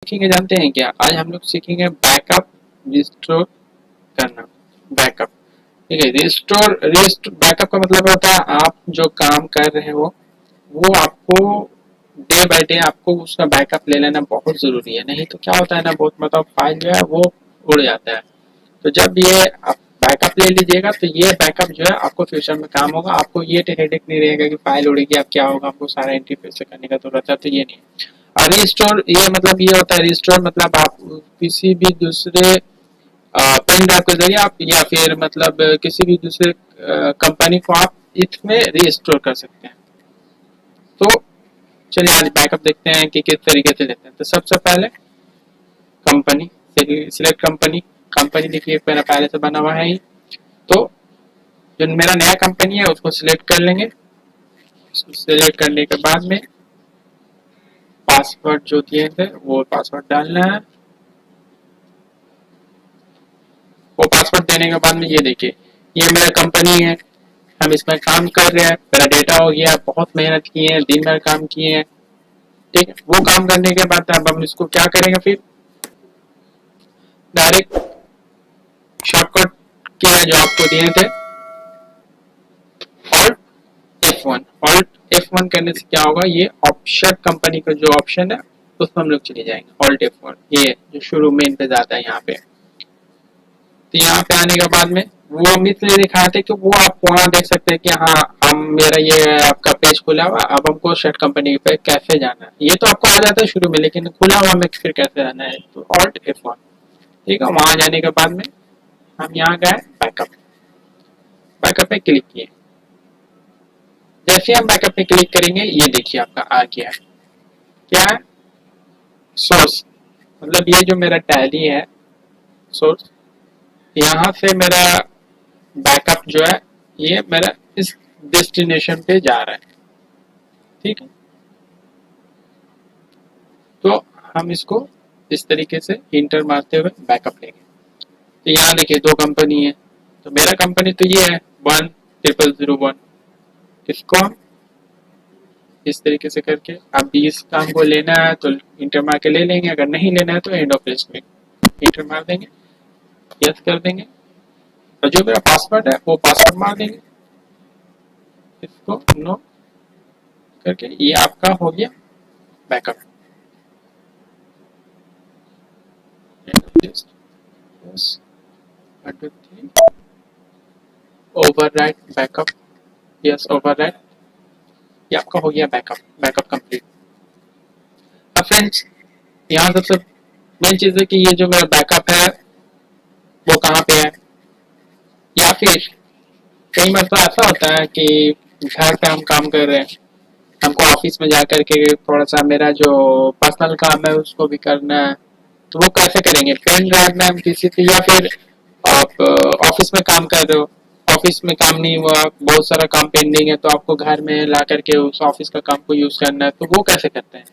सीखेंगे जानते हैं क्या? आज हम लोग सीखेंगे बैकअप रिस्टोर करना। बैकअप, ठीक है। रिस्टोर बैकअप का मतलब होता है आप जो काम कर रहे हो वो आपको डे बाय डे आपको उसका बैकअप ले लेना बहुत जरूरी है। नहीं तो क्या होता है ना, बहुत मतलब फाइल जो है वो उड़ जाता है। तो जब ये आप बैकअप ले लीजिएगा तो ये बैकअप जो है आपको फ्यूचर में काम होगा। आपको ये हेडेक नहीं रहेगा कि फाइल उड़ेगी अब क्या होगा, आपको सारा एंट्री फिर से करने का जरूरत है, तो ये नहीं। और रिस्टोर ये मतलब ये होता है, रिस्टोर मतलब आप किसी भी दूसरे पेन ड्राइव के जरिए आप या फिर मतलब किसी भी दूसरे कंपनी को आप इसमें रिस्टोर कर सकते हैं। तो चलिए आज बैकअप देखते हैं कि किस तरीके से लेते हैं। तो सबसे पहले कंपनी, सिलेक्ट कंपनी। कंपनी देखिए मेरा पहले से बना हुआ है ही। तो जो मेरा नया कंपनी है उसको सिलेक्ट कर लेंगे। सिलेक्ट करने के बाद में पासवर्ड जो दिए थे वो पासवर्ड डालना है। वो पासवर्ड देने के बाद में ये देखिए ये मेरा कंपनी है, हम इसमें काम कर रहे हैं, मेरा डेटा हो गया, बहुत मेहनत की है, दिन भर काम किए हैं, ठीक है। वो काम करने के बाद अब हम इसको क्या करेंगे, फिर डायरेक्ट शॉर्टकट के जो आपको दिए थे ऑल्ट F1। ऑल्ट F1 करने से क्या होगा, ये ऑप्शन कंपनी का जो ऑप्शन है उसमें हम लोग चले जाएंगे। ऑल्ट F1 ये जो शुरू मेन पे जाता है यहाँ पे। तो यहाँ पे आने के बाद में वो हम इसलिए दिखाए थे कि वो आप वहाँ देख सकते हैं कि हाँ हम मेरा ये आपका पेज खुला हुआ, अब हमको शर्ट कंपनी पे कैसे जाना है। ये तो आपको आ जाता है शुरू में, लेकिन खुला हुआ में फिर कैसे जाना है, तो ऑल्ट F1, ठीक है। वहाँ जाने के बाद में हम यहाँ गए बैकअप। बैकअप पे क्लिक किए। जैसे हम बैकअप पे क्लिक करेंगे ये देखिए आपका आ गया है, क्या है, सोर्स। मतलब ये जो मेरा टैली है सोर्स, यहाँ से मेरा बैकअप जो है ये मेरा इस डेस्टिनेशन पे जा रहा है, ठीक है। तो हम इसको इस तरीके से इंटर मारते हुए बैकअप लेंगे। तो यहाँ देखिए दो कंपनी है, तो मेरा कंपनी तो ये है 10001। इसको हम इस तरीके से करके अब इस काम को लेना है तो इंटर मार के ले लेंगे, अगर नहीं लेना है तो एंड ऑफ लिस्ट में इंटर मार देंगे, यस कर देंगे। और जो मेरा पासवर्ड है वो पासवर्ड मार देंगे, इसको नो करके ये आपका हो गया backup. Overwrite backup, yes overwrite, ये आपका हो गया बैकअप। Backup complete. अब फ्रेंड्स यहाँ सबसे मेन चीज है कि ये जो मेरा बैकअप है वो कहाँ पे है, या फिर कई मतलब ऐसा होता है कि घर पे हम काम कर रहे हैं, हमको ऑफिस में जाकर के थोड़ा सा मेरा जो पर्सनल काम है उसको भी करना है, तो वो कैसे करेंगे, पेन ड्राइव में हम किसी पे, या फिर आप ऑफिस में काम कर रहे हो, ऑफिस में काम नहीं हुआ, बहुत सारा काम पेंडिंग है, तो आपको घर में ला करके उस ऑफिस का काम को यूज करना है, तो वो कैसे करते हैं,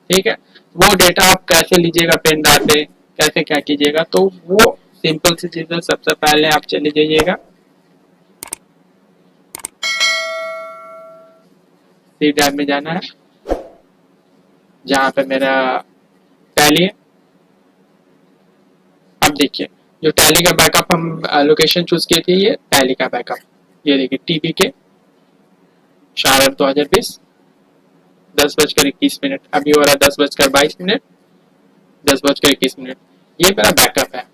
ठीक है। वो डेटा आप कैसे लीजिएगा पेन ड्राइव पे, कैसे क्या कीजिएगा, तो वो सिंपल सी चीज है। सबसे पहले आप चले जाइएगा सी ड्राइव में जाना है, जहाँ पे मेरा टैली है। अब देखिए जो टैली का बैकअप हम लोकेशन चूज किए थे, ये टैली का बैकअप, ये देखिए टीबी के 4/8/2020 10:21। अभी हो रहा है 10:22, 10:21। ये मेरा बैकअप है।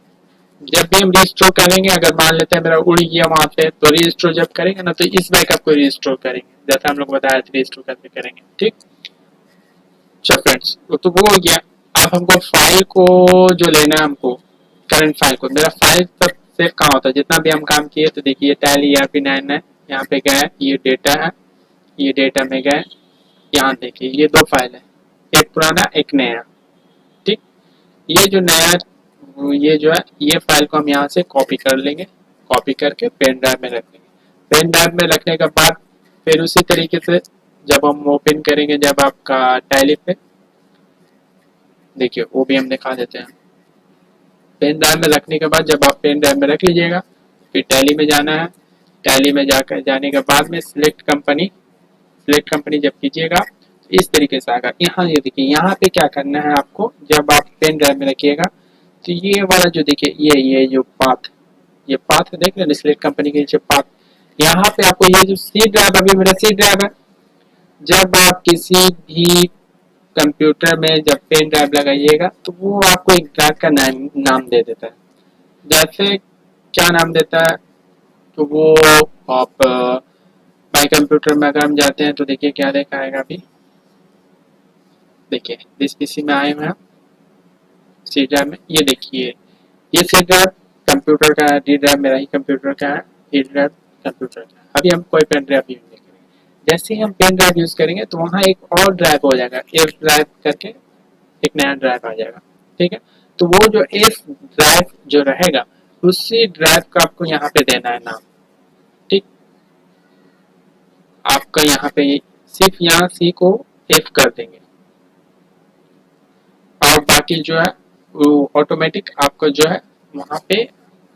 जब भी हम रिस्टोर करेंगे, अगर मान लेते हैं मेरा उड़ गया वहां से, तो रिस्टोर जब करेंगे ना तो इस बैकअप को रिस्टोर करेंगे, जैसे हम लोग बताया था रिस्टोर कैसे करेंगे, ठीक। चलो फ्रेंड्स तो वो हो गया। अब हमको फाइल को जो लेना है, हमको करंट फाइल को, मेरा फाइल सब सेव कहाँ होता है, जितना भी हम काम किए, तो देखिए टैली ERP9 है, यहाँ पे गए, ये डेटा है, ये डेटा में गए, यहाँ देखिए ये दो फाइल है, एक पुराना एक नया, ठीक। ये जो नया ये जो है ये फाइल को हम यहाँ से कॉपी कर लेंगे, कॉपी करके पेन ड्राइव में रख लेंगे। पेन ड्राइव में रखने के बाद फिर उसी तरीके से जब हम ओपन करेंगे, जब आपका टैली पे देखिए वो भी हम दिखा देते हैं। पेन ड्राइव में रखने के बाद जब आप पेन ड्राइव में रख लीजिएगा, फिर टैली में जाना है। टैली में जाकर जाने के बाद में सिलेक्ट कंपनी जब कीजिएगा, इस तरीके से आएगा। यहाँ ये देखिए, यहाँ पे क्या करना है आपको, जब आप पेन ड्राइव में रखिएगा तो ये वाला जो देखिए ये जो पाथ, ये पाथ देख रहे हैं सिलेक्ट कंपनी के नीचे पाथ, यहाँ पे आपको ये जो सी ड्राइव, अभी मेरा सी ड्राइव है, जब आप किसी भी कंप्यूटर में जब पेन ड्राइव लगाइएगा तो वो आपको एक ड्राइव का नाम दे देता है। जैसे क्या नाम देता है, तो वो आप माई कंप्यूटर में अगर हम जाते हैं तो देखिए क्या दिखाएगा। अभी देखिए जिस पीसी में आए हुए हैं सी ड्राइव में, ये देखिए ये सी ड्राइव कंप्यूटर का है, डी ड्राइव मेरा ही कंप्यूटर का है, ई ड्राइव कंप्यूटर का है। अभी हम कोई पेन ड्राइव यूज नहीं करेंगे। जैसे ही हम पेन ड्राइव यूज करेंगे तो वहाँ एक और ड्राइव हो जाएगा, एफ ड्राइव करके एक नया ड्राइव आ जाएगा। ठीक है, तो वो जो एफ ड्राइव जो रहेगा उसी ड्राइव का आपको यहाँ पे देना है नाम। ठीक, आपका यहाँ पे सिर्फ यहाँ सी को एफ कर देंगे और बाकी जो है वो ऑटोमेटिक आपको जो है वहाँ पे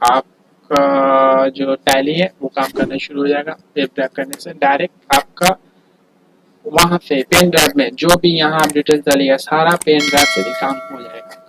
आपका जो टैली है वो काम करना शुरू हो जाएगा। एफ ड्राइव करने से डायरेक्ट आपका वहाँ पे पेन ड्राइव में जो भी यहाँ आप डिटेल्स डालिएगा सारा पेन ड्राइव से भी काम हो जाएगा।